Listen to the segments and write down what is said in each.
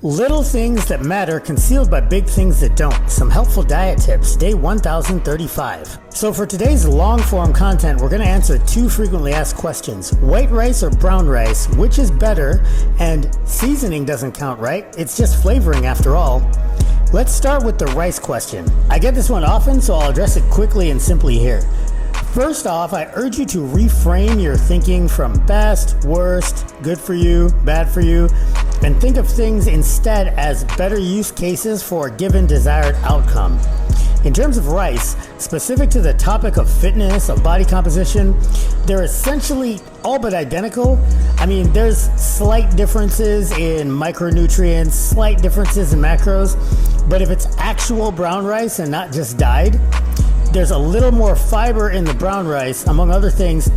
Little things that matter concealed by big things that don't. Some helpful diet tips, day 1035. So for today's long form content, we're going to answer two frequently asked questions. White rice or brown rice, which is better? And seasoning doesn't count, right? It's just flavoring after all. Let's start with the rice question. I get this one often, so I'll address it quickly and simply here. First off, I urge you to reframe your thinking from best, worst, good for you, bad for you, and think of things instead as better use cases for a given desired outcome. In terms of rice, specific to the topic of fitness, of body composition, they're essentially all but identical. I mean, there's slight differences in micronutrients, slight differences in macros, but if it's actual brown rice and not just dyed, there's a little more fiber in the brown rice, among other things,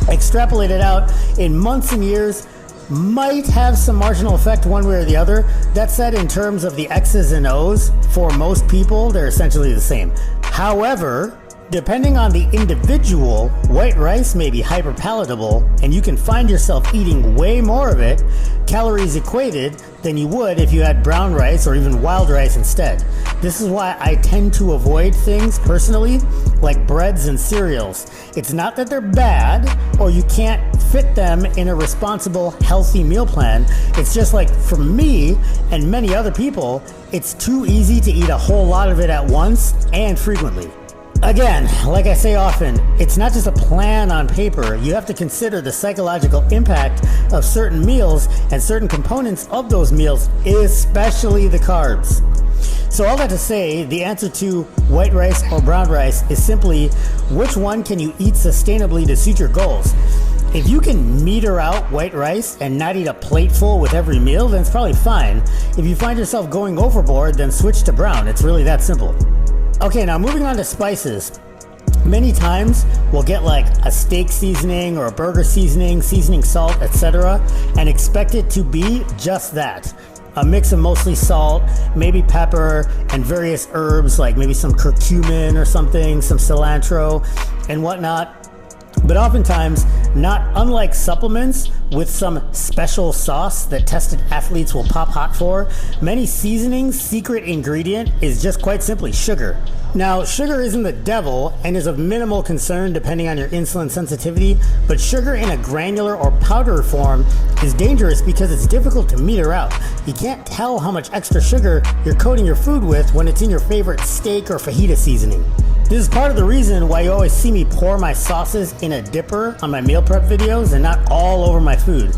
extrapolated out in months and years, might have some marginal effect one way or the other. That said, in terms of the X's and O's, for most people, they're essentially the same. However, depending on the individual, white rice may be hyper palatable, and you can find yourself eating way more of it, calories equated, than you would if you had brown rice or even wild rice instead. This is why I tend to avoid things personally, like breads and cereals. It's not that they're bad or you can't fit them in a responsible, healthy meal plan. It's just like for me and many other people, it's too easy to eat a whole lot of it at once and frequently. Again, like I say often, it's not just a plan on paper. You have to consider the psychological impact of certain meals and certain components of those meals, especially the carbs. So all that to say, the answer to white rice or brown rice is simply, which one can you eat sustainably to suit your goals? If you can meter out white rice and not eat a plateful with every meal, then it's probably fine. If you find yourself going overboard, then switch to brown. It's really that simple. Okay, now moving on to spices. Many times we'll get like a steak seasoning or a burger seasoning, seasoning salt, etc., and expect it to be just that. A mix of mostly salt, maybe pepper, and various herbs like maybe some curcumin or something, some cilantro and whatnot. But oftentimes, not unlike supplements with some special sauce that tested athletes will pop hot for, many seasonings' secret ingredient is just quite simply sugar. Now, sugar isn't the devil and is of minimal concern depending on your insulin sensitivity, but sugar in a granular or powder form is dangerous because it's difficult to meter out. You can't tell how much extra sugar you're coating your food with when it's in your favorite steak or fajita seasoning. This is part of the reason why you always see me pour my sauces in a dipper on my meal prep videos and not all over my food.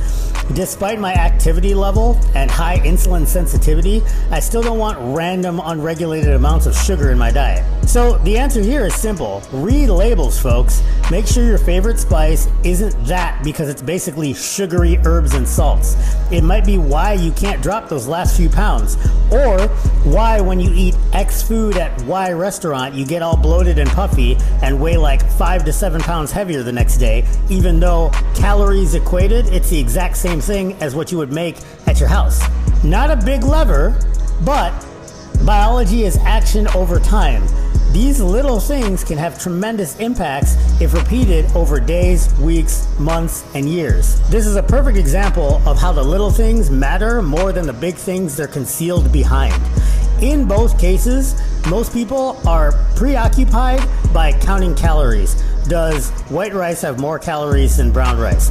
Despite my activity level and high insulin sensitivity, I still don't want random unregulated amounts of sugar in my diet. So the answer here is simple. Read labels, folks. Make sure your favorite spice isn't that because it's basically sugary herbs and salts. It might be why you can't drop those last few pounds, or why when you eat X food at Y restaurant, you get all bloated and puffy and weigh like 5 to 7 pounds heavier the next day, even though calories equated, it's the exact same thing as what you would make at your house. Not a big lever, but biology is action over time. These little things can have tremendous impacts if repeated over days, weeks, months, and years. This is a perfect example of how the little things matter more than the big things they're concealed behind. In both cases, most people are preoccupied by counting calories. Does white rice have more calories than brown rice?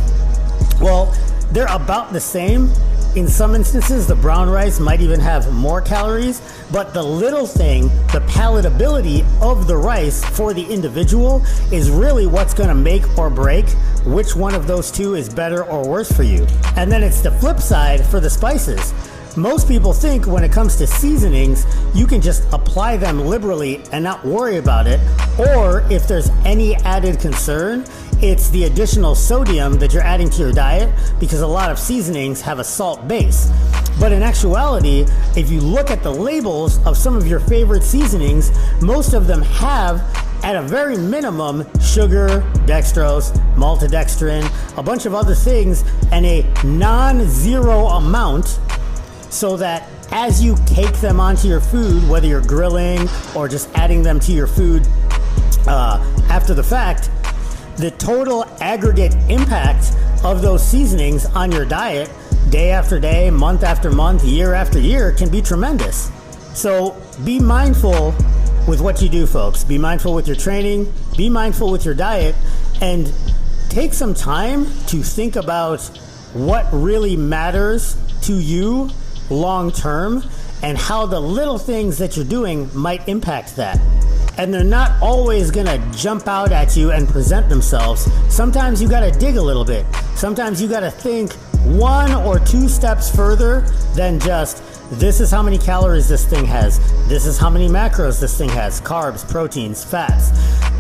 Well, they're about the same. In some instances, the brown rice might even have more calories, but the little thing, the palatability of the rice for the individual is really what's going to make or break which one of those two is better or worse for you. And then it's the flip side for the spices. Most people think when it comes to seasonings, you can just apply them liberally and not worry about it, or if there's any added concern, it's the additional sodium that you're adding to your diet because a lot of seasonings have a salt base. But in actuality, if you look at the labels of some of your favorite seasonings, most of them have, at a very minimum, sugar, dextrose, maltodextrin, a bunch of other things, and a non-zero amount, so that as you cake them onto your food, whether you're grilling or just adding them to your food after the fact, the total aggregate impact of those seasonings on your diet day after day, month after month, year after year can be tremendous. So be mindful with what you do, folks. Be mindful with your training, be mindful with your diet, and take some time to think about what really matters to you long term and how the little things that you're doing might impact that. And they're not always gonna jump out at you and present themselves. Sometimes you gotta dig a little bit. Sometimes you gotta think 1 or 2 steps further than just, this is how many calories this thing has. This is how many macros this thing has. Carbs, proteins, fats.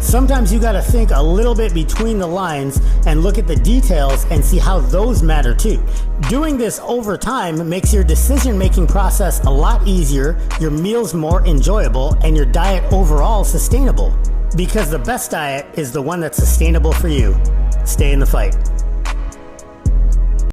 Sometimes you gotta think a little bit between the lines and look at the details and see how those matter too. Doing this over time makes your decision-making process a lot easier, your meals more enjoyable, and your diet overall sustainable. Because the best diet is the one that's sustainable for you. Stay in the fight.